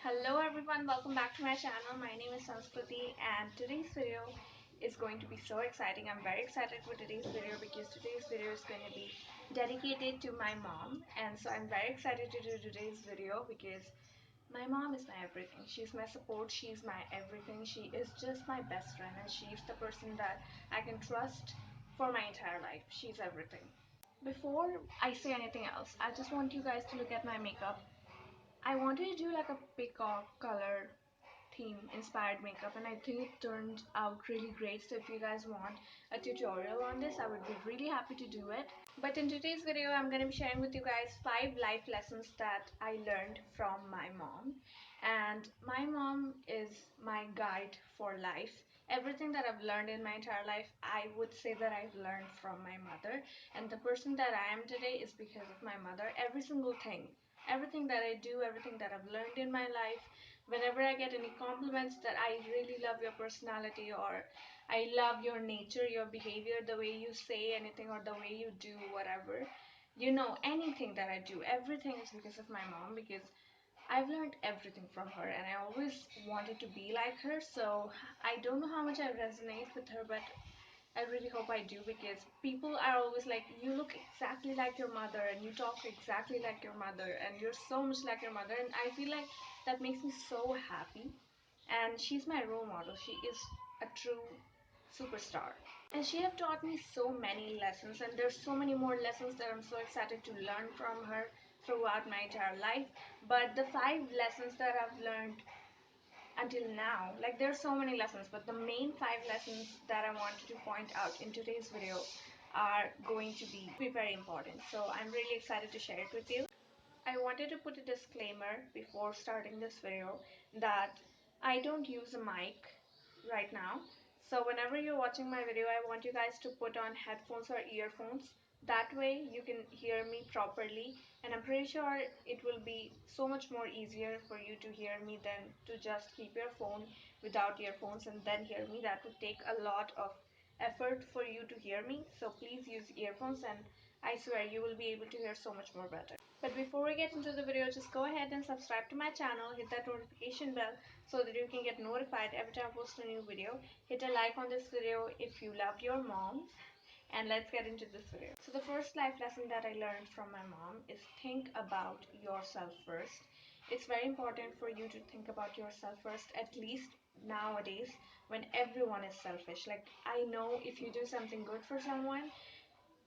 Hello everyone, welcome back to my channel. My name is Sanskriti and today's video is going to be so exciting. I'm very excited for today's video because today's video is going to be dedicated to my mom, and so I'm very excited to do today's video because my mom is my everything. She's my support, she's my everything. She is just my best friend and she's the person that I can trust for my entire life. She's everything. Before I say anything else, I just want you guys to look at my makeup. I wanted to do like a peacock color theme inspired makeup, and I think it turned out really great. So if you guys want a tutorial on this, I would be really happy to do it. But in today's video, I'm going to be sharing with you guys 5 life lessons that I learned from my mom. And my mom is my guide for life. Everything that I've learned in my entire life, I would say that I've learned from my mother. And the person that I am today is because of my mother. Every single thing, everything that I do, everything that I've learned in my life, whenever I get any compliments that I really love your personality, or I love your nature, your behavior, the way you say anything, or the way you do whatever, anything that I do, everything is because of my mom, because I've learned everything from her and I always wanted to be like her. So I don't know how much I resonate with her, but I really hope I do, because people are always like, you look exactly like your mother and you talk exactly like your mother and you're so much like your mother, and I feel like that makes me so happy. And she's my role model. She is a true superstar. And she have taught me so many lessons, and there's so many more lessons that I'm so excited to learn from her throughout my entire life. But the 5 lessons that I've learned until now, like there's so many lessons, but the main 5 lessons that I wanted to point out in today's video are going to be very important. So I'm really excited to share it with you. I wanted to put a disclaimer before starting this video that I don't use a mic right now. So whenever you're watching my video, I want you guys to put on headphones or earphones. That way you can hear me properly, and I'm pretty sure it will be so much more easier for you to hear me than to just keep your phone without earphones and then hear me. That would take a lot of effort for you to hear me. So please use earphones, and I swear you will be able to hear so much more better. But before we get into the video, just go ahead and subscribe to my channel, hit that notification bell so that you can get notified every time I post a new video. Hit a like on this video if you love your mom, and let's get into this video. So the first life lesson that I learned from my mom is think about yourself first. It's very important for you to think about yourself first, at least nowadays when everyone is selfish. Like, I know if you do something good for someone,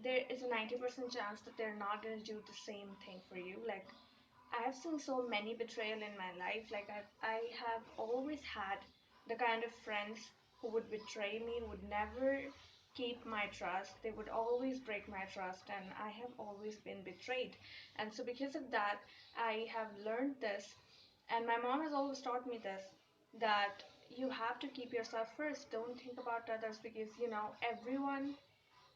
there is a 90% chance that they're not going to do the same thing for you. Like, I have seen so many betrayal in my life. Like, I have always had the kind of friends who would betray me, would never keep my trust. They would always break my trust, and I have always been betrayed. And so because of that, I have learned this, and my mom has always taught me this, that you have to keep yourself first. Don't think about others, because everyone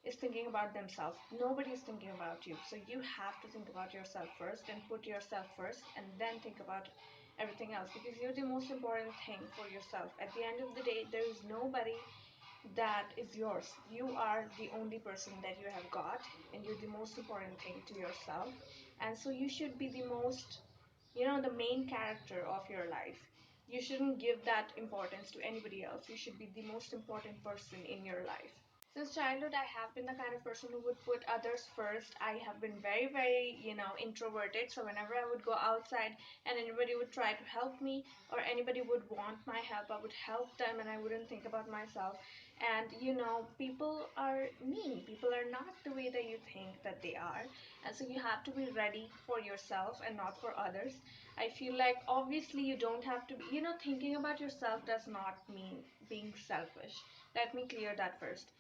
is thinking about themselves. Nobody is thinking about you. So you have to think about yourself first and put yourself first, and then think about everything else, because you're the most important thing for yourself. At the end of the day, there is nobody that is yours. You are the only person that you have got, and you're the most important thing to yourself. And so you should be the most, the main character of your life. You shouldn't give that importance to anybody else. You should be the most important person in your life. Since childhood, I have been the kind of person who would put others first. I have been very, very, introverted. So whenever I would go outside and anybody would try to help me, or anybody would want my help, I would help them and I wouldn't think about myself. And people are mean. People are not the way that you think that they are. And so you have to be ready for yourself and not for others. I feel like obviously you don't have to be, thinking about yourself does not mean being selfish. Let me clear that first.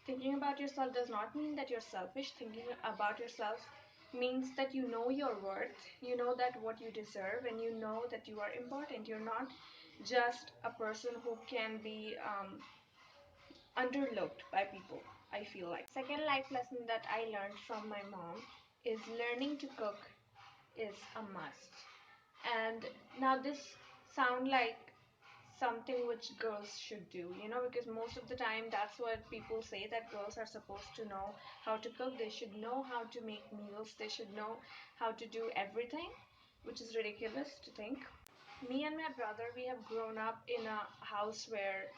Thinking about yourself does not mean that you're selfish. Thinking about yourself means that you know your worth, you know that what you deserve, and you know that you are important. You're not just a person who can be underlooked by people, I feel like. Second life lesson that I learned from my mom is learning to cook is a must. And now this sound like something which girls should do, because most of the time that's what people say, that girls are supposed to know how to cook. They should know how to make meals. They should know how to do everything, which is ridiculous to think. Me and my brother, we have grown up in a house where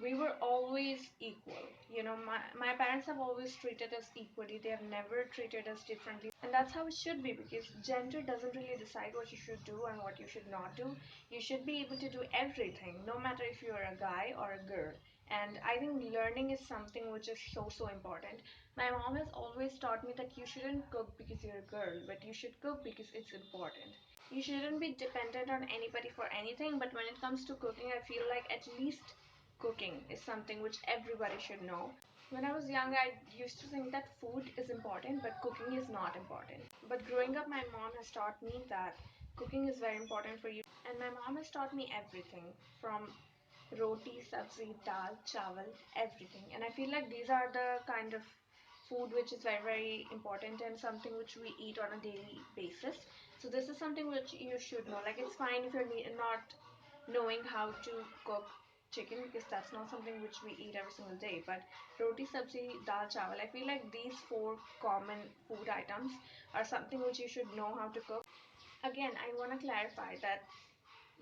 we were always equal. You know, my parents have always treated us equally. They have never treated us differently. And that's how it should be, because gender doesn't really decide what you should do and what you should not do. You should be able to do everything, no matter if you're a guy or a girl. And I think learning is something which is so, so important. My mom has always taught me that you shouldn't cook because you're a girl, but you should cook because it's important. You shouldn't be dependent on anybody for anything, but when it comes to cooking, I feel like at least cooking is something which everybody should know. When I was young, I used to think that food is important, but cooking is not important. But growing up, my mom has taught me that cooking is very important for you. And my mom has taught me everything from roti, sabzi, dal, chawal, everything. And I feel like these are the kind of food which is very, very important and something which we eat on a daily basis. So this is something which you should know. Like it's fine if you're not knowing how to cook chicken, because that's not something which we eat every single day. But roti, sabzi, dal, chawal, I feel like these four common food items are something which you should know how to cook. Again, I want to clarify that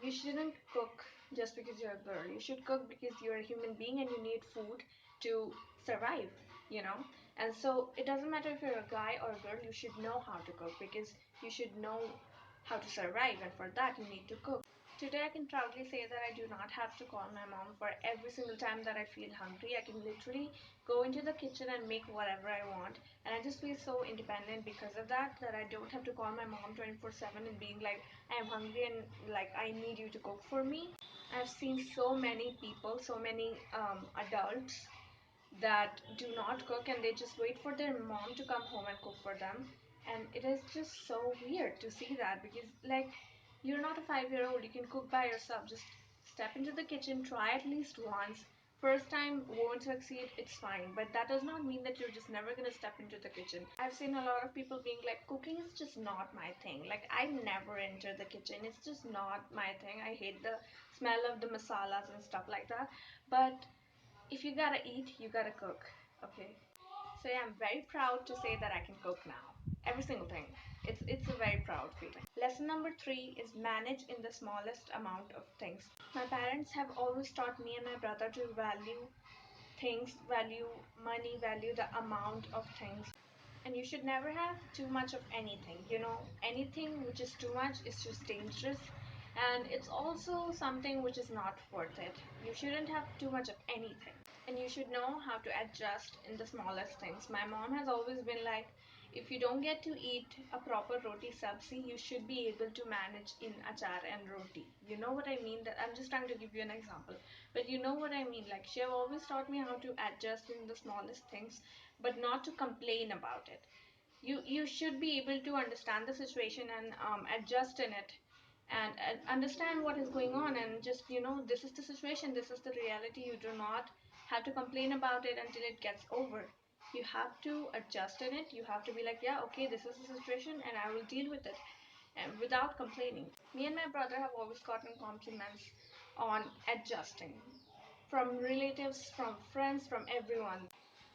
you shouldn't cook just because you're a girl. You should cook because you're a human being and you need food to survive, you know? And so it doesn't matter if you're a guy or a girl, you should know how to cook because you should know how to survive, and for that, you need to cook. Today, I can proudly say that I do not have to call my mom for every single time that I feel hungry. I can literally go into the kitchen and make whatever I want. And I just feel so independent because of that, that I don't have to call my mom 24/7 and being like, I'm hungry and like, I need you to cook for me. I've seen so many people, so many adults that do not cook and they just wait for their mom to come home and cook for them. And it is just so weird to see that, because like, you're not a 5-year old, you can cook by yourself. Just step into the kitchen, try at least once. First time won't succeed, it's fine, but that does not mean that you're just never gonna step into the kitchen. I've seen a lot of people being like, cooking is just not my thing. Like, I never enter the kitchen, it's just not my thing. I hate the smell of the masalas and stuff like that. But if you gotta eat, you gotta cook. Okay. So yeah, I'm very proud to say that I can cook now. Every single thing. It's a very proud feeling. Lesson number 3 is manage in the smallest amount of things. My parents have always taught me and my brother to value things, value money, value the amount of things. And you should never have too much of anything. You know, anything which is too much is just dangerous. And it's also something which is not worth it. You shouldn't have too much of anything. And you should know how to adjust in the smallest things. My mom has always been like, if you don't get to eat a proper roti sabzi, you should be able to manage in achar and roti. You know what I mean? That I'm just trying to give you an example, but you know what I mean. Like, she have always taught me how to adjust in the smallest things, but not to complain about it. You should be able to understand the situation and adjust in it, and understand what is going on, and just, you know, this is the situation, this is the reality. You do not have to complain about it until it gets over. You have to adjust in it. You have to be like, yeah, okay, this is the situation and I will deal with it, and without complaining. Me and my brother have always gotten compliments on adjusting, from relatives, from friends, from everyone.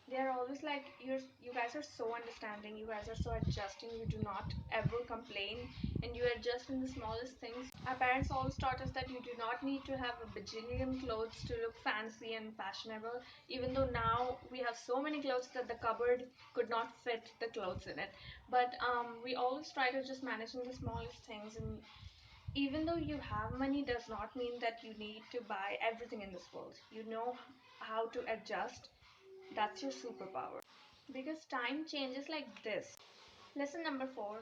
They're always like, you guys are so understanding, you guys are so adjusting, you do not ever complain, and you adjust in the smallest things. Our parents always taught us that you do not need to have a bajillion clothes to look fancy and fashionable, even though now we have so many clothes that the cupboard could not fit the clothes in it. But we always try to just manage in the smallest things. And even though you have money does not mean that you need to buy everything in this world. You know how to adjust. That's your superpower. Because time changes like this. Lesson number 4,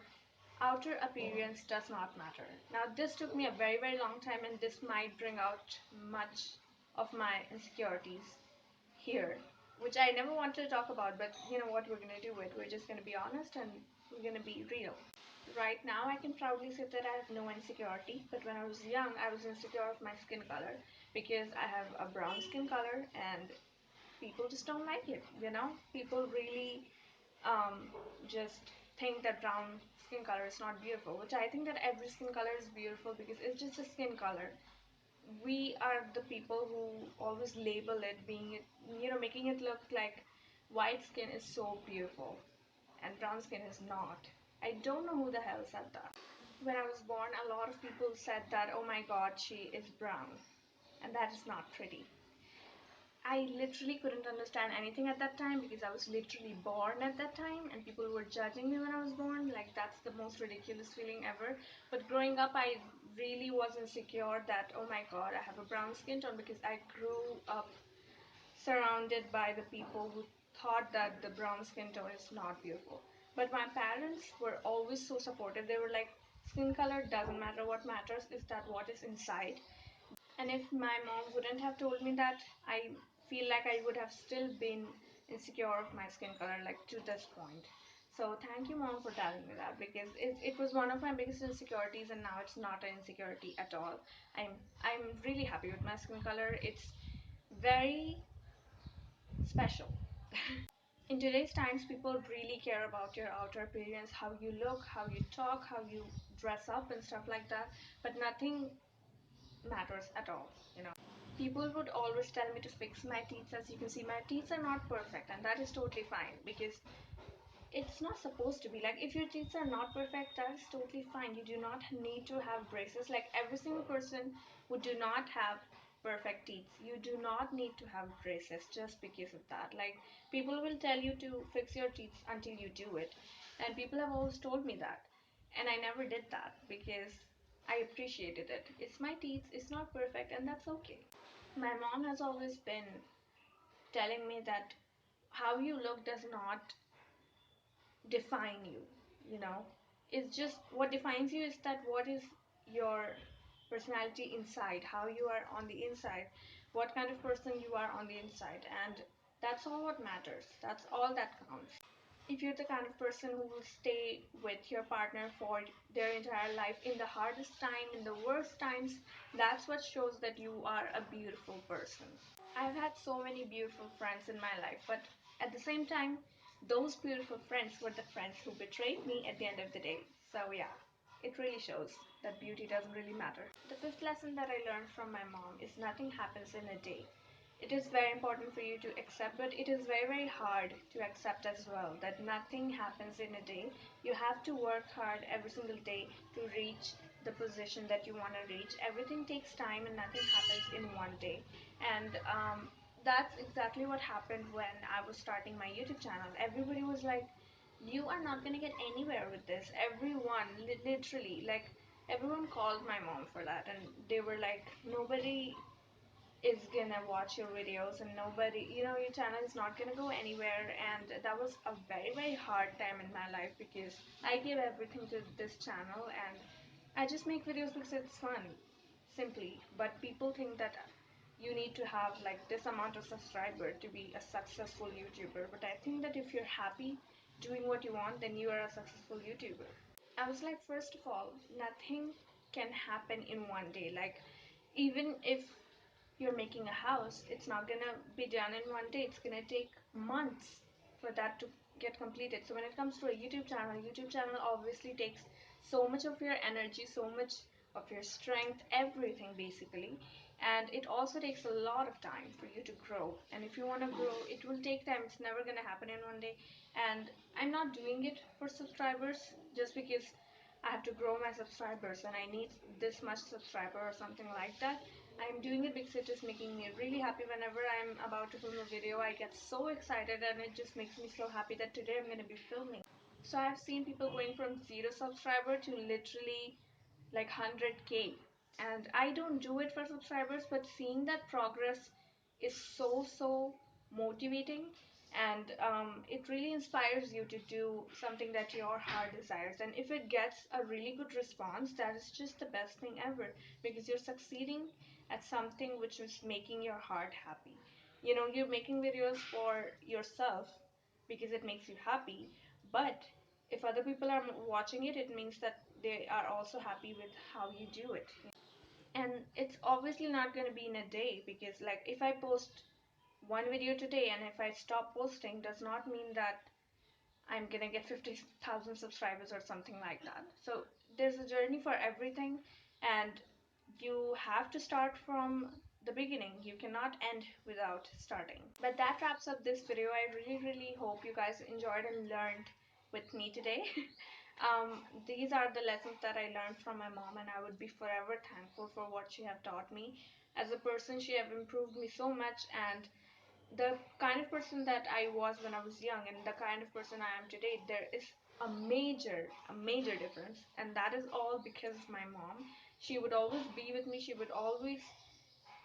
outer appearance does not matter. Now, this took me a very, very long time, and this might bring out much of my insecurities here, which I never wanted to talk about, but you know what, we're gonna do it. We're just gonna be honest and we're gonna be real. Right now, I can proudly say that I have no insecurity, but when I was young, I was insecure of my skin color because I have a brown skin color and people just don't like it, you know? People really just think that brown skin color is not beautiful, which I think that every skin color is beautiful because it's just a skin color. We are the people who always label it being, you know, making it look like white skin is so beautiful and brown skin is not. I don't know who the hell said that. when I was born, a lot of people said that, oh my god, she is brown, and that is not pretty. I literally couldn't understand anything at that time because I was literally born at that time and people were judging me when I was born. Like, that's the most ridiculous feeling ever. But growing up, I really was insecure that, oh my god, I have a brown skin tone because I grew up surrounded by the people who thought that the brown skin tone is not beautiful. But my parents were always so supportive. They were like, skin color doesn't matter. What matters is that what is inside. And if my mom wouldn't have told me that, I feel like I would have still been insecure of my skin color, like to this point. So thank you, mom, for telling me that because it was one of my biggest insecurities, and now it's not an insecurity at all. I'm really happy with my skin color. It's very special. In today's times, people really care about your outer appearance, how you look, how you talk, how you dress up, and stuff like that. But nothing matters at all, you know. People would always tell me to fix my teeth. As you can see, my teeth are not perfect, and that is totally fine because it's not supposed to be. Like, if your teeth are not perfect, that is totally fine. You do not need to have braces. Like, every single person who do not have perfect teeth, you do not need to have braces just because of that. Like, people will tell you to fix your teeth until you do it, and people have always told me that, and I never did that because I appreciated it. It's my teeth, it's not perfect, and that's okay. My mom has always been telling me that how you look does not define you, you know. It's just what defines you is that what is your personality inside, how you are on the inside, what kind of person you are on the inside, and that's all what matters. That's all that counts. If you're the kind of person who will stay with your partner for their entire life in the hardest time, in the worst times, that's what shows that you are a beautiful person. I've had so many beautiful friends in my life, but at the same time, those beautiful friends were the friends who betrayed me at the end of the day. So, yeah, it really shows that beauty doesn't really matter. The fifth lesson that I learned from my mom is nothing happens in a day. It is very important for you to accept, but it is very, very hard to accept as well that nothing happens in a day. You have to work hard every single day to reach the position that you want to reach. Everything takes time and nothing happens in one day. And that's exactly what happened when I was starting my YouTube channel. Everybody was like, you are not going to get anywhere with this. Everyone, literally, like, everyone called my mom for that, and they were like, nobody is gonna watch your videos and nobody, you know, your channel is not gonna go anywhere. And that was a very, very hard time in my life because I give everything to this channel and I just make videos because it's fun, simply. But people think that you need to have like this amount of subscriber to be a successful YouTuber. But I think that if you're happy doing what you want, then you are a successful YouTuber. I was like, first of all, nothing can happen in one day. Like, even if you're making a house, it's not gonna be done in one day. It's gonna take months for that to get completed. So when it comes to a YouTube channel obviously takes so much of your energy, so much of your strength, everything basically. And it also takes a lot of time for you to grow. And if you want to grow, it will take time. It's never gonna happen in one day. And I'm not doing it for subscribers just because I have to grow my subscribers and I need this much subscriber or something like that. I'm doing it because it is making me really happy. Whenever I'm about to film a video, I get so excited and it just makes me so happy that today I'm going to be filming. So I've seen people going from 0 subscriber to literally like 100K. And I don't do it for subscribers, but seeing that progress is so motivating, and it really inspires you to do something that your heart desires. And if it gets a really good response, that is just the best thing ever because you're succeeding at something which is making your heart happy. You know, you're making videos for yourself because it makes you happy, but if other people are watching it, it means that they are also happy with how you do it. And it's obviously not going to be in a day because, like, if I post one video today and if I stop posting, does not mean that I'm gonna get 50,000 subscribers or something like that. So there's a journey for everything, and you have to start from the beginning. You cannot end without starting. But that wraps up this video. I really hope you guys enjoyed and learned with me today. These are the lessons that I learned from my mom, and I would be forever thankful for what she have taught me. As a person, she have improved me so much, and the kind of person that I was when I was young and the kind of person I am today, there is a major difference, and that is all because of my mom. She would always be with me. She would always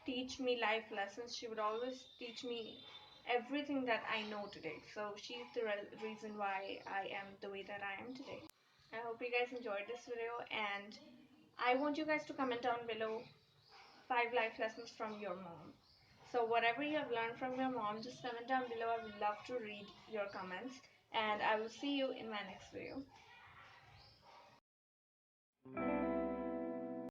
teach me life lessons. She would always teach me everything that I know today. So she's the reason why I am the way that I am today. I hope you guys enjoyed this video, and I want you guys to comment down below 5 life lessons from your mom. So whatever you have learned from your mom, just comment down below. I would love to read your comments, and I will see you in my next video.